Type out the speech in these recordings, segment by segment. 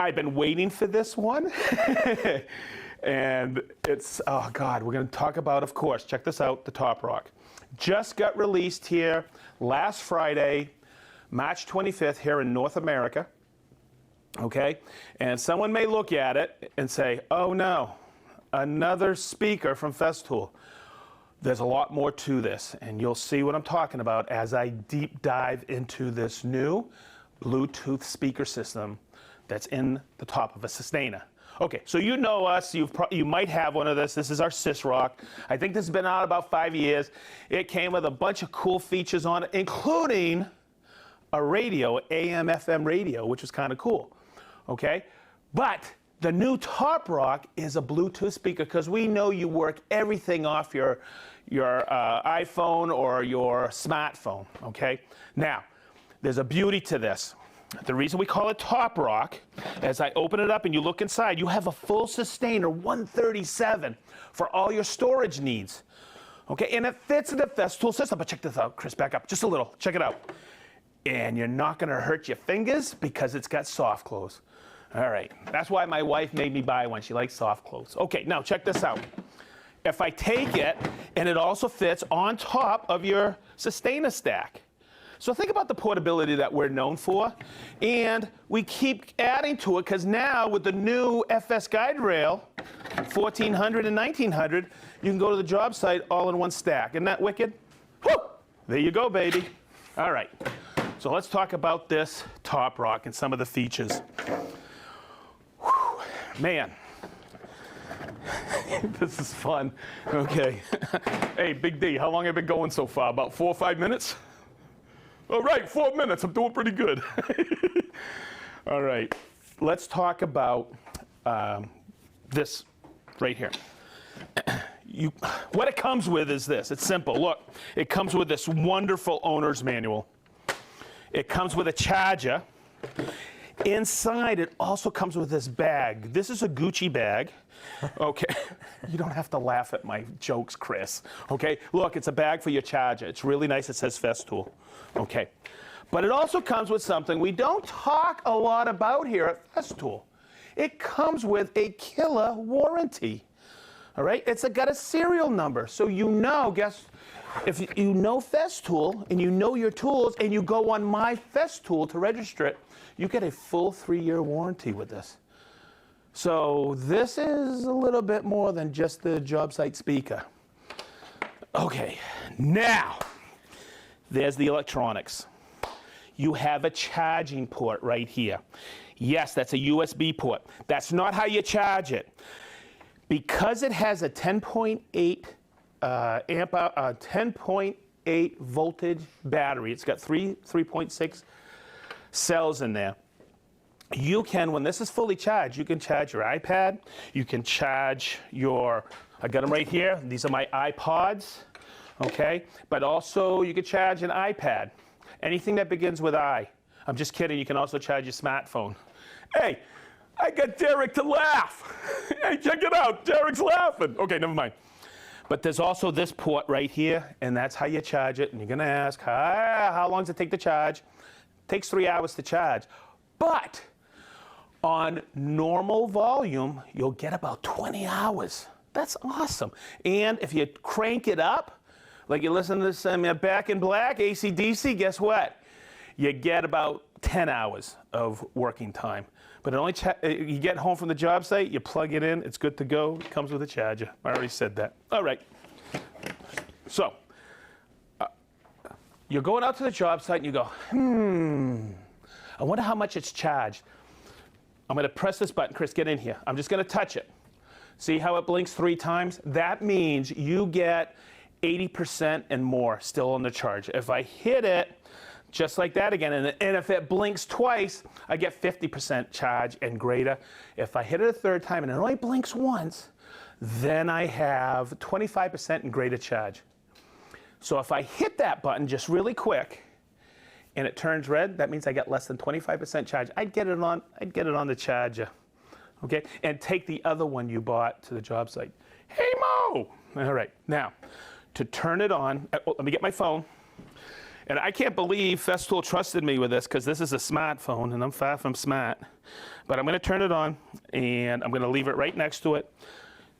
I've been waiting for this one. And it's, oh God, we're going to talk about, of course, check this out, the Top Rock. Just got released here last Friday, March 25th, here in North America. Okay? And someone may look at it and say, oh no, another speaker from Festool. There's a lot more to this, and you'll see what I'm talking about as I deep dive into this new Bluetooth speaker system that's in the top of a Sustainer. Okay, so you know us, you might have one of this. This is our SysRock. I think this has been out about 5 years. It came with a bunch of cool features on it, including a radio, AM, FM radio, which was kind of cool, okay? But the new Top Rock is a Bluetooth speaker because we know you work everything off your iPhone or your smartphone, okay? Now, there's a beauty to this. The reason we call it Top Rock, as I open it up and you look inside, you have a full Sustainer 137 for all your storage needs. Okay, and it fits in the Festool system. But check this out, Chris, back up just a little. Check it out. And you're not gonna hurt your fingers because it's got soft close. All right, that's why my wife made me buy one. She likes soft close. Okay, now check this out. If I take it, and it also fits on top of your Sustainer stack. So think about the portability that we're known for, and we keep adding to it because now with the new FS guide rail, 1400 and 1900, you can go to the job site all in one stack. Isn't that wicked? Woo! There you go, baby. All right, so let's talk about this Top Rock and some of the features. Whew, man, this is fun. Okay. Hey, Big D, how long have you been going so far? About 4 or 5 minutes? All right, 4 minutes. I'm doing pretty good. All right, let's talk about this right here. What it comes with is this. It's simple. Look, it comes with this wonderful owner's manual. It comes with a charger. Inside, it also comes with this bag. This is a Gucci bag. Okay, you don't have to laugh at my jokes, Chris. Okay, look, it's a bag for your charger. It's really nice. It says Festool. Okay, but it also comes with something we don't talk a lot about here at Festool. It comes with a killer warranty. All right, it's got a serial number, so you know, if you know Festool and you know your tools and you go on My Festool to register it, you get a full 3-year warranty with this. So this is a little bit more than just the job site speaker. Okay, now there's the electronics. You have a charging port right here. Yes, that's a USB port. That's not how you charge it. Because it has a 10.8 10.8 voltage battery. It's got 3.6 cells in there. You can, when this is fully charged, you can charge your iPad, you can charge your, I got them right here, these are my iPods, okay? But also you can charge an iPad, anything that begins with I. I'm just kidding, you can also charge your smartphone. Hey, I got Derek to laugh. Hey, check it out, Derek's laughing. Okay, never mind. But there's also this port right here, and that's how you charge it. And you're gonna ask, how long does it take to charge? It takes 3 hours to charge. But on normal volume, you'll get about 20 hours. That's awesome. And if you crank it up, like you listen to this Back in Black, AC/DC, guess what? You get about 10 hours of working time. But it only you get home from the job site, you plug it in, it's good to go. It comes with a charger. I already said that. All right. So you're going out to the job site and you go, I wonder how much it's charged. I'm going to press this button. Chris, get in here. I'm just going to touch it. See how it blinks 3 times? That means you get 80% and more still on the charge. If I hit it, just like that again, and if it blinks twice, I get 50% charge and greater. If I hit it a 3rd time and it only blinks once, then I have 25% and greater charge. So if I hit that button just really quick, and it turns red, that means I get less than 25% charge. I'd get it on the charger, okay? And take the other one you bought to the job site. Hey, Mo! All right, now, to turn it on, let me get my phone. And I can't believe Festool trusted me with this because this is a smartphone and I'm far from smart. But I'm going to turn it on, and I'm going to leave it right next to it.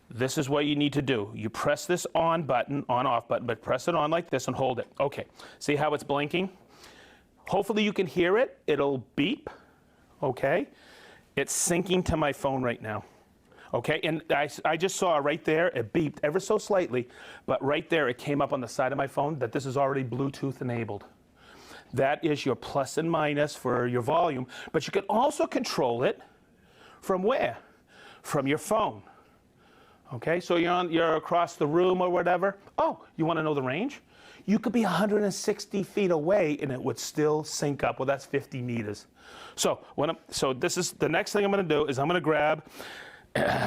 This is what you need to do. You press this on button, on-off button, but press it on like this and hold it. Okay, see how it's blinking? Hopefully you can hear it. It'll beep, okay? It's syncing to my phone right now. Okay, and I just saw right there, it beeped ever so slightly, but right there it came up on the side of my phone that this is already Bluetooth enabled. That is your plus and minus for your volume, but you can also control it from where? From your phone. Okay, so you're across the room or whatever. Oh, you want to know the range? You could be 160 feet away and it would still sync up. Well, that's 50 meters. So this is the next thing I'm going to do is I'm going to grab.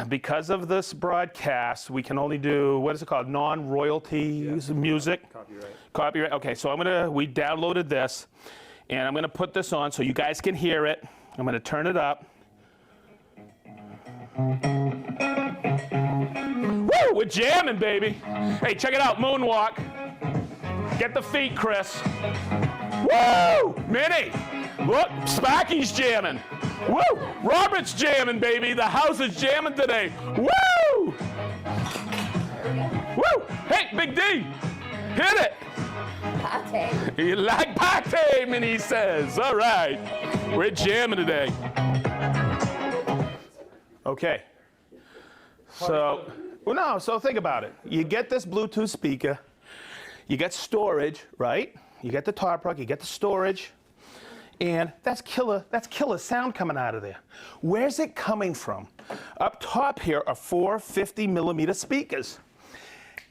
Because of this broadcast, we can only do, what is it called, non-royalties music? Copyright. Okay, so we downloaded this, and I'm gonna put this on so you guys can hear it. I'm gonna turn it up. Woo, we're jamming, baby. Hey, check it out, moonwalk. Get the feet, Chris. Woo, Minnie. Look, Sparky's jamming. Woo! Robert's jamming, baby. The house is jamming today. Woo! Woo! Hey, Big D, hit it. Pate. You like pate, Minnie says. All right, we're jamming today. Okay. So think about it. You get this Bluetooth speaker. You get storage, right? You get the top rock. You get the storage. And that's killer sound coming out of there. Where's it coming from? Up top here are 4 50-millimeter speakers.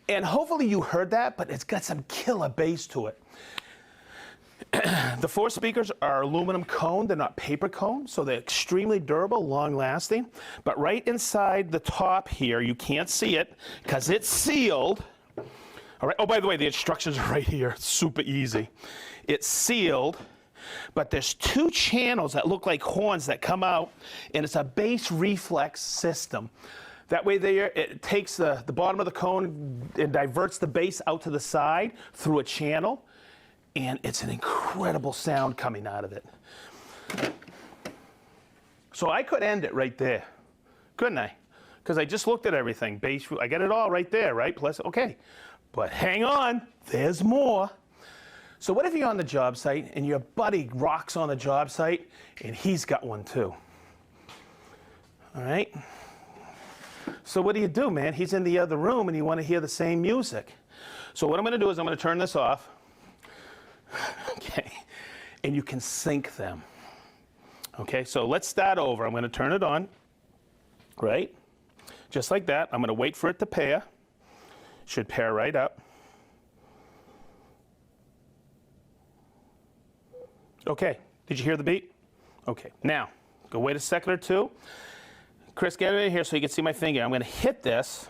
And hopefully you heard that, but it's got some killer bass to it. The 4 speakers are aluminum cone. They're not paper cone, so they're extremely durable, long-lasting. But right inside the top here, you can't see it because it's sealed. All right. Oh, by the way, the instructions are right here. It's super easy. It's sealed. But there's 2 channels that look like horns that come out, and it's a bass reflex system. That way it takes the bottom of the cone and diverts the bass out to the side through a channel, and it's an incredible sound coming out of it. So I could end it right there, couldn't I? Because I just looked at everything. Bass, I got it all right there, right? Plus, okay. But hang on, there's more. So what if you're on the job site and your buddy rocks on the job site and he's got one too? All right? So what do, man? He's in the other room and you want to hear the same music. So what I'm going to do is I'm going to turn this off. Okay. And you can sync them. Okay, so let's start over. I'm going to turn it on. Right? Just like that. I'm going to wait for it to pair. Should pair right up. Okay, did you hear the beat? Okay, now, go wait a second or two. Chris, get it in here so you can see my finger. I'm gonna hit this.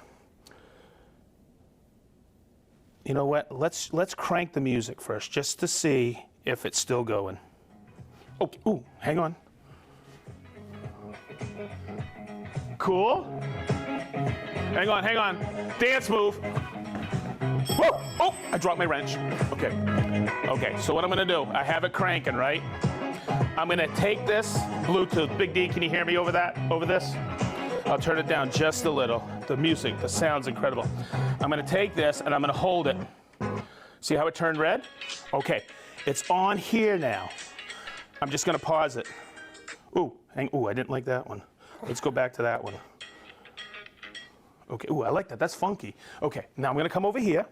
You know what, let's crank the music first just to see if it's still going. Okay, ooh, hang on. Cool. Hang on. Dance move. Whoa! Oh, I dropped my wrench. Okay, so what I'm gonna do, I have it cranking, right? I'm gonna take this Bluetooth. Big D, can you hear me over this? I'll turn it down just a little. The music, the sound's incredible. I'm gonna take this and I'm gonna hold it. See how it turned red? Okay, it's on here now. I'm just gonna pause it. Ooh, I didn't like that one. Let's go back to that one. Okay, ooh, I like that, that's funky. Okay, now I'm gonna come over here,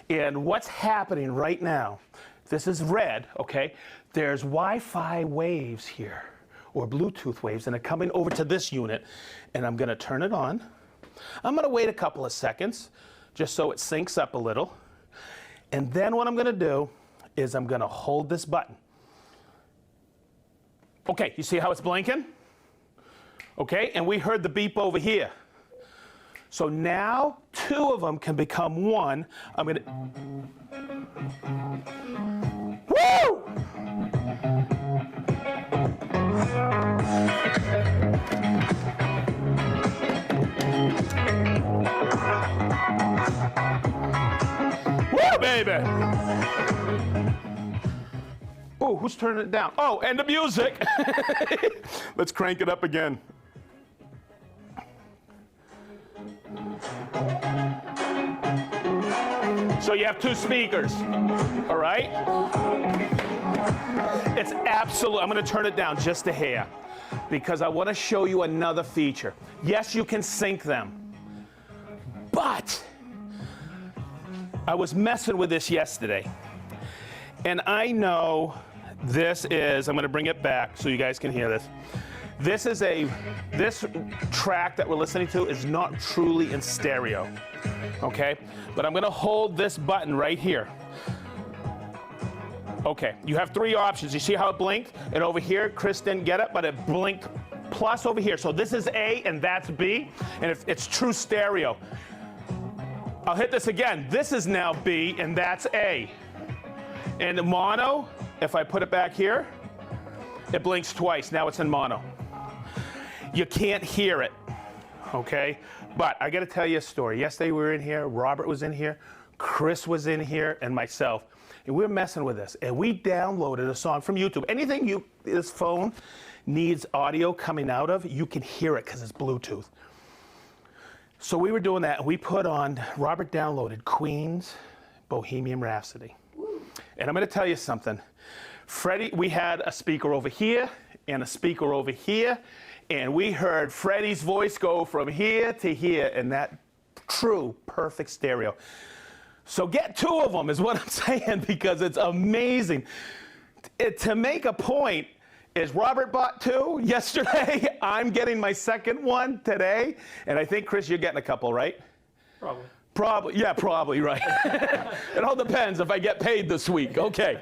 and what's happening right now, this is red, okay? There's Wi-Fi waves here, or Bluetooth waves, and they're coming over to this unit, and I'm gonna turn it on. I'm gonna wait a couple of seconds, just so it syncs up a little, and then what I'm gonna do is I'm gonna hold this button. Okay, you see how it's blinking? Okay, and we heard the beep over here. So now 2 of them can become 1. I'm gonna, woo! Woo, baby! Oh, who's turning it down? Oh, and the music. Let's crank it up again. So you have 2 speakers, all right? It's absolute. I'm going to turn it down just a hair because I want to show you another feature. Yes, you can sync them, but I was messing with this yesterday, and I know this is, I'm going to bring it back so you guys can hear this. This track that we're listening to is not truly in stereo, okay? But I'm gonna hold this button right here. Okay, you have 3 options. You see how it blinked? And over here, Chris didn't get it, but it blinked plus over here. So this is A and that's B, and it's true stereo. I'll hit this again. This is now B and that's A. And mono, if I put it back here, it blinks twice. Now it's in mono. You can't hear it, okay? But I gotta tell you a story. Yesterday we were in here, Robert was in here, Chris was in here, and myself. And we were messing with this. And we downloaded a song from YouTube. Anything this phone needs audio coming out of, you can hear it because it's Bluetooth. So we were doing that, and we put on, Robert downloaded Queen's Bohemian Rhapsody. And I'm gonna tell you something. Freddie, we had a speaker over here and a speaker over here, and we heard Freddie's voice go from here to here, and that true, perfect stereo. So get 2 of them is what I'm saying, because it's amazing. To make a point, is Robert bought 2 yesterday. I'm getting my second one today, and I think, Chris, you're getting a couple, right? Probably, yeah, probably, right. It all depends if I get paid this week. Okay.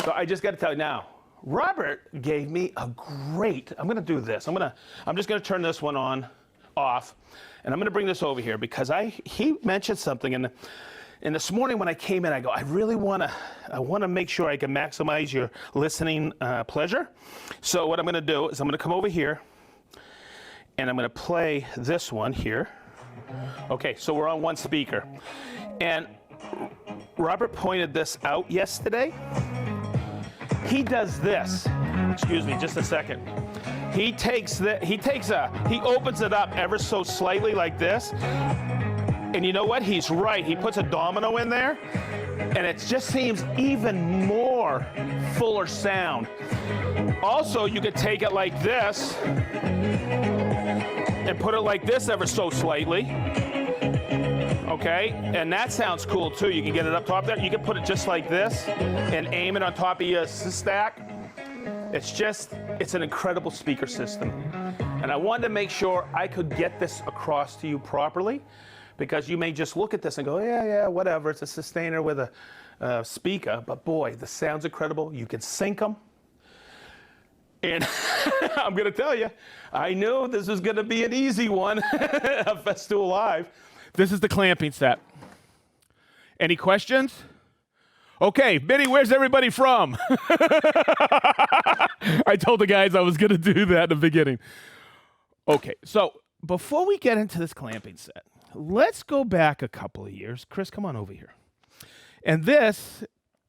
So I just got to tell you now, Robert gave me a great, I'm going to do this. I'm just going to turn this one off, and I'm going to bring this over here because he mentioned something, and this morning when I came in, I go, I want to make sure I can maximize your listening pleasure. So what I'm going to do is I'm going to come over here, and I'm going to play this one here. Okay, so we're on 1 speaker, and Robert pointed this out yesterday. He does this. Excuse me, just a second. He opens it up ever so slightly like this. And you know what? He's right. He puts a domino in there, and it just seems even more fuller sound. Also, you could take it like this and put it like this ever so slightly. Okay, and that sounds cool too. You can get it up top there. You can put it just like this and aim it on top of your stack. It's an incredible speaker system. And I wanted to make sure I could get this across to you properly, because you may just look at this and go, yeah, whatever. It's a sustainer with a speaker, but boy, the sound's incredible. You can sync them. And I'm gonna tell you, I knew this was gonna be an easy one, a Festool Live. This is the clamping set. Any questions? Okay, Benny, where's everybody from? I told the guys I was going to do that in the beginning. Okay, so before we get into this clamping set, let's go back a couple of years. Chris, come on over here. And this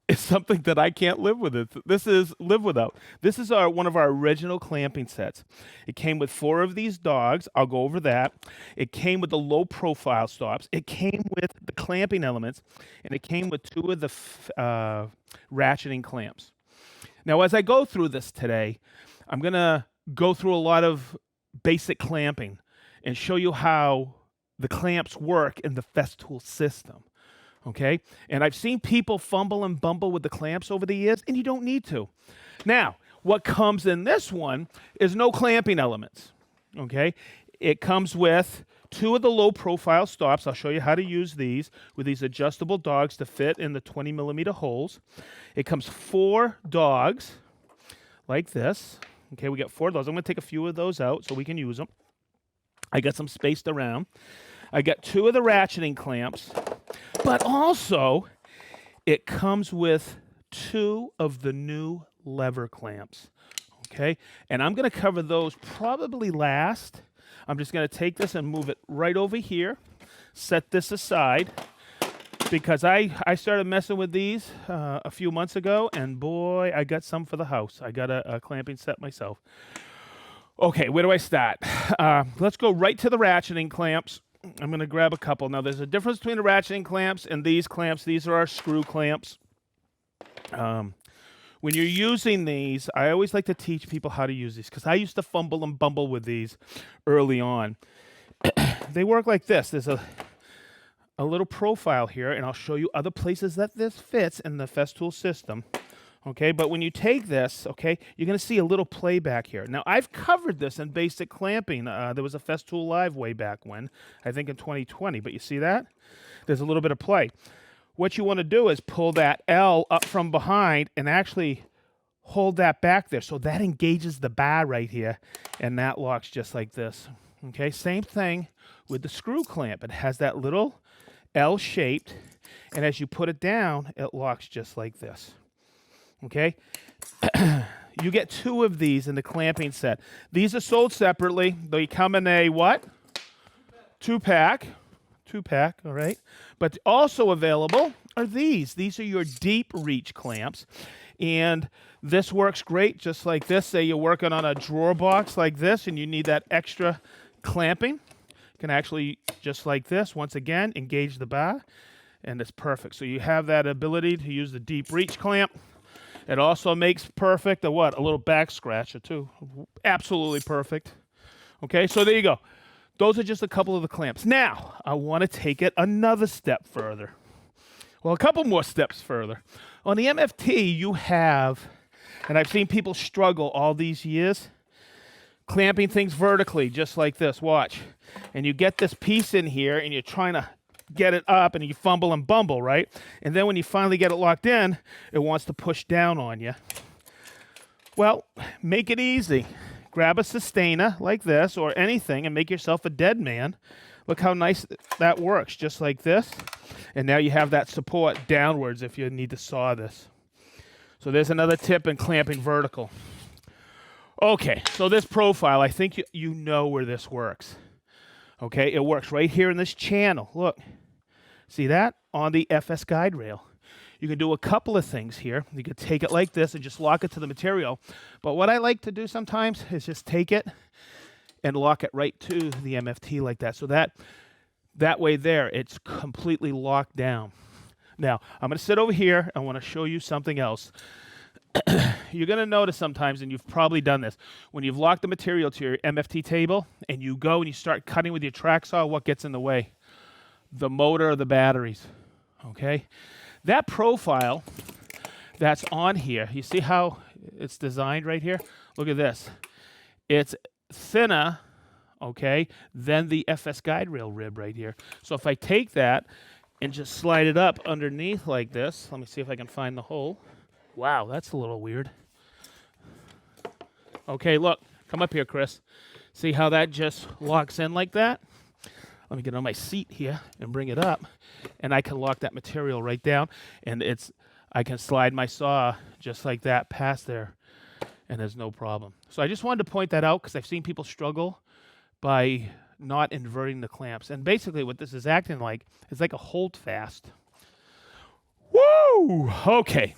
is something that I can't live with. This is one of our original clamping sets. It came with 4 of these dogs. I'll go over that. It came with the low profile stops. It came with the clamping elements, and it came with 2 of the ratcheting clamps. Now, as I go through this today, I'm going to go through a lot of basic clamping and show you how the clamps work in the Festool system. Okay, and I've seen people fumble and bumble with the clamps over the years, and you don't need to. Now, what comes in this one is no clamping elements. Okay, it comes with 2 of the low profile stops. I'll show you how to use these with these adjustable dogs to fit in the 20 millimeter holes. It comes 4 dogs like this. Okay, we got 4 of those. I'm going to take a few of those out so we can use them. I got some spaced around. I got 2 of the ratcheting clamps, but also it comes with 2 of the new lever clamps, okay? And I'm going to cover those probably last. I'm just going to take this and move it right over here, set this aside, because I started messing with these a few months ago, and boy, I got some for the house. I got a clamping set myself. Okay, where do I start? Let's go right to the ratcheting clamps. I'm going to grab a couple. Now, there's a difference between the ratcheting clamps and these clamps. These are our screw clamps. When you're using these, I always like to teach people how to use these because I used to fumble and bumble with these early on. They work like this. There's a little profile here, and I'll show you other places that this fits in the Festool system. Okay, but when you take this, okay, you're going to see a little play back here. Now, I've covered this in basic clamping. There was a Festool Live way back when, I think in 2020, but you see that? There's a little bit of play. What you want to do is pull that L up from behind and actually hold that back there. So that engages the bar right here, and that locks just like this. Okay, same thing with the screw clamp. It has that little L-shaped, and as you put it down, it locks just like this. Okay, you get 2 of these in the clamping set. These are sold separately. They come in a what? 2-pack. 2-pack, all right. But also available are these. These are your deep reach clamps. And this works great just like this. Say you're working on a drawer box like this and you need that extra clamping. You can actually, just like this, once again, engage the bar. And it's perfect. So you have that ability to use the deep reach clamp. It also makes perfect a what? A little back scratcher too. Absolutely perfect. Okay, so there you go. Those are just a couple of the clamps. Now, I want to take it another step further. Well, a couple more steps further. On the MFT, you have, and I've seen people struggle all these years, clamping things vertically, just like this. Watch. And you get this piece in here, and you're trying to get it up, and you fumble and bumble, right? And then when you finally get it locked in, it wants to push down on you. Well, make it easy. Grab a sustainer like this or anything and make yourself a dead man. Look how nice that works, just like this. And now you have that support downwards if you need to saw this. So there's another tip in clamping vertical. Okay, so this profile, I think you know where this works. Okay, it works right here in this channel. Look, see that? On the FS guide rail. You can do a couple of things here. You could take it like this and just lock it to the material. But what I like to do sometimes is just take it and lock it right to the MFT like that. So that way there, it's completely locked down. Now, I'm going to sit over here. I want to show you something else. You're going to notice sometimes, and you've probably done this, when you've locked the material to your MFT table and you go and you start cutting with your track saw, what gets in the way? The motor or the batteries, okay? That profile that's on here, you see how it's designed right here? Look at this. It's thinner, okay, than the FS guide rail rib right here. So if I take that and just slide it up underneath like this, let me see if I can find the hole. Wow, that's a little weird. Okay, look, come up here, Chris. See how that just locks in like that? Let me get on my seat here and bring it up, and I can lock that material right down, and I can slide my saw just like that past there, and there's no problem. So I just wanted to point that out because I've seen people struggle by not inverting the clamps. And basically what this is acting like is like a hold fast. Woo! Okay.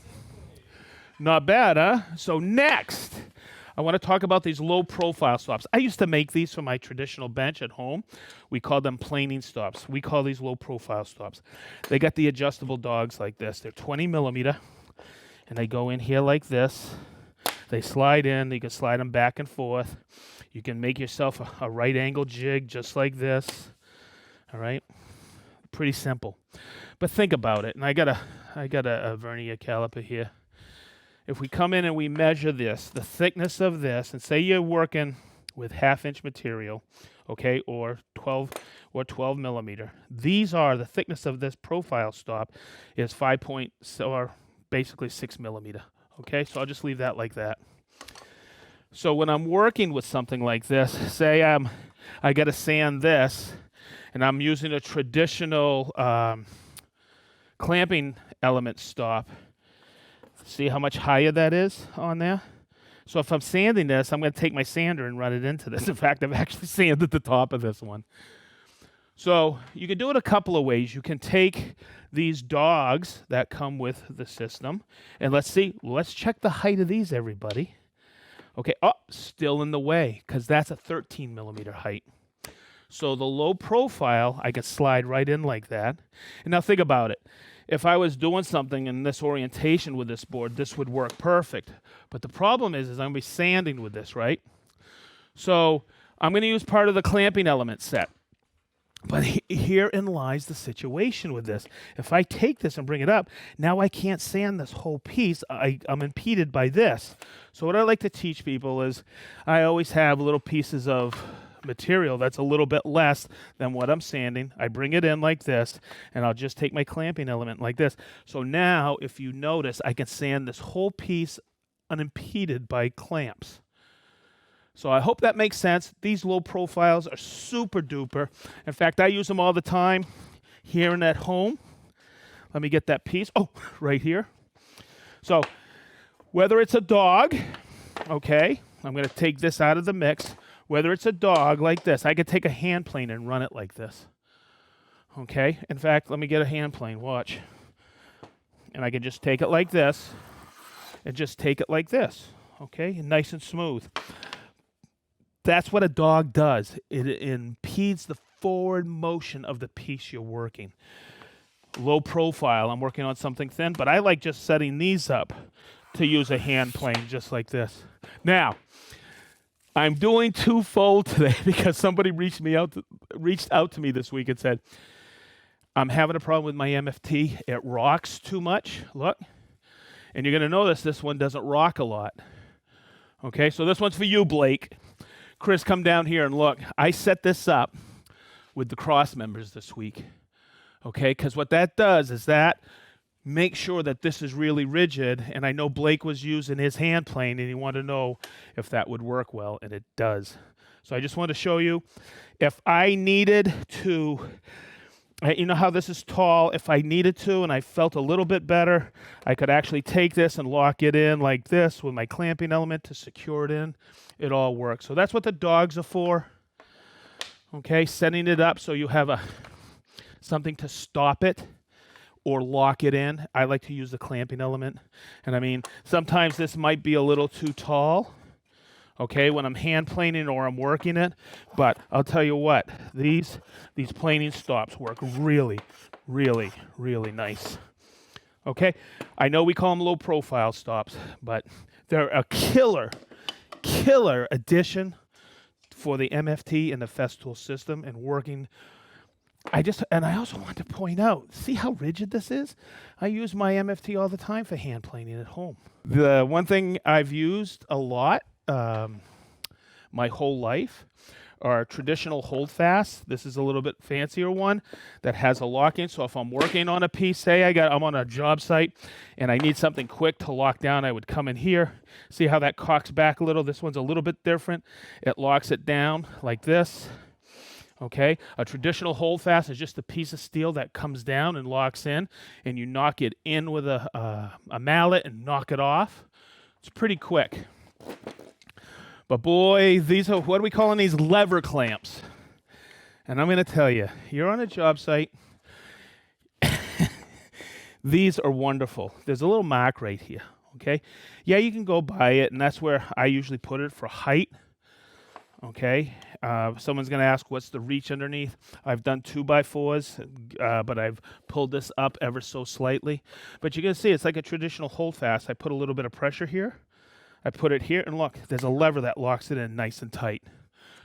Not bad, huh? So next, I want to talk about these low profile stops. I used to make these for my traditional bench at home. We call them planing stops. We call these low profile stops. They got the adjustable dogs like this. They're 20 millimeter, and they go in here like this. They slide in. You can slide them back and forth. You can make yourself a right angle jig just like this. All right, pretty simple. But think about it. And I got a vernier caliper here. If we come in and we measure this, the thickness of this, and say you're working with 1/2 inch material, okay, or 12 millimeter, these are the thickness of this profile stop is 6 millimeter. Okay, so I'll just leave that like that. So when I'm working with something like this, say I got to sand this, and I'm using a traditional clamping element stop. See how much higher that is on there? So if I'm sanding this, I'm going to take my sander and run it into this. In fact, I've actually sanded the top of this one. So you can do it a couple of ways. You can take these dogs that come with the system, and let's check the height of these, everybody. Okay, still in the way, because that's a 13 millimeter height. So the low profile, I can slide right in like that. And now think about it. If I was doing something in this orientation with this board, this would work perfect. But the problem is I'm going to be sanding with this, right? So I'm going to use part of the clamping element set. But herein lies the situation with this. If I take this and bring it up, now I can't sand this whole piece. I'm impeded by this. So what I like to teach people is I always have little pieces of material that's a little bit less than what I'm sanding. I bring it in like this, and I'll just take my clamping element like this. So now, if you notice, I can sand this whole piece unimpeded by clamps. So I hope that makes sense. These low profiles are super duper. In fact, I use them all the time here and at home. Let me get that piece. Oh, right here. So whether it's a dog, okay, I'm going to take this out of the mix. Whether it's a dog like this, I could take a hand plane and run it like this. Okay, in fact, let me get a hand plane. Watch. And I can just take it like this and just take it like this. Okay, nice and smooth. That's what a dog does. It impedes the forward motion of the piece you're working. Low profile, I'm working on something thin, but I like just setting these up to use a hand plane just like this. Now, I'm doing twofold today because somebody reached out to me this week and said, I'm having a problem with my MFT. It rocks too much. Look. And you're going to notice this one doesn't rock a lot. Okay, so this one's for you, Blake. Chris, come down here and look. I set this up with the cross members this week. Okay, because what that does is that make sure that this is really rigid. And I know Blake was using his hand plane and he wanted to know if that would work well, and it does. So I just wanted to show you if I needed to, you know how this is tall, if I needed to and I felt a little bit better, I could actually take this and lock it in like this with my clamping element to secure it in. It all works. So that's what the dogs are for. Okay, setting it up so you have something to stop it or lock it in. I like to use the clamping element. And I mean, sometimes this might be a little too tall, okay, when I'm hand planing or I'm working it. But I'll tell you what, these planing stops work really, really, really nice. Okay, I know we call them low profile stops, but they're a killer addition for the MFT and the Festool system and working. I also want to point out, see how rigid this is? I use my MFT all the time for hand planing at home. The one thing I've used a lot my whole life are traditional holdfasts. This is a little bit fancier one that has a lock-in. So if I'm working on a piece, say I'm on a job site and I need something quick to lock down, I would come in here. See how that cocks back a little? This one's a little bit different. It locks it down like this. Okay, a traditional holdfast is just a piece of steel that comes down and locks in, and you knock it in with a mallet and knock it off. It's pretty quick. But boy, these are, what are we calling these? Lever clamps. And I'm going to tell you, you're on a job site. These are wonderful. There's a little mark right here, okay? Yeah, you can go buy it, and that's where I usually put it for height, okay? Someone's going to ask, what's the reach underneath? I've done 2x4s, but I've pulled this up ever so slightly. But you're going to see it's like a traditional holdfast. I put a little bit of pressure here. I put it here, and look, there's a lever that locks it in nice and tight.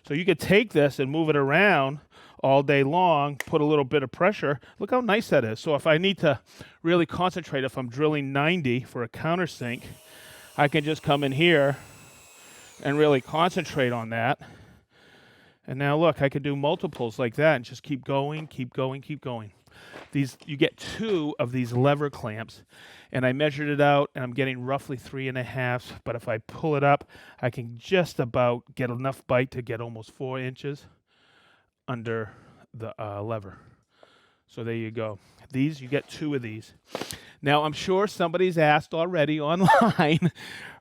So you could take this and move it around all day long, put a little bit of pressure. Look how nice that is. So if I need to really concentrate, if I'm drilling 90 for a countersink, I can just come in here and really concentrate on that. And now look, I could do multiples like that and just keep going, keep going, keep going. You get 2 of these lever clamps, and I measured it out, and I'm getting roughly 3.5. But if I pull it up, I can just about get enough bite to get almost 4 inches under the lever. So there you go. You get 2 of these. Now, I'm sure somebody's asked already online,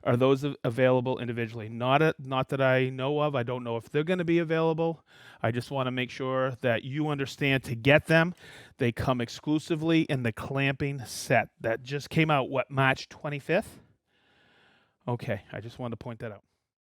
are those available individually? Not that I know of. I don't know if they're going to be available. I just want to make sure that you understand to get them. They come exclusively in the clamping set that just came out, March 25th? Okay, I just wanted to point that out.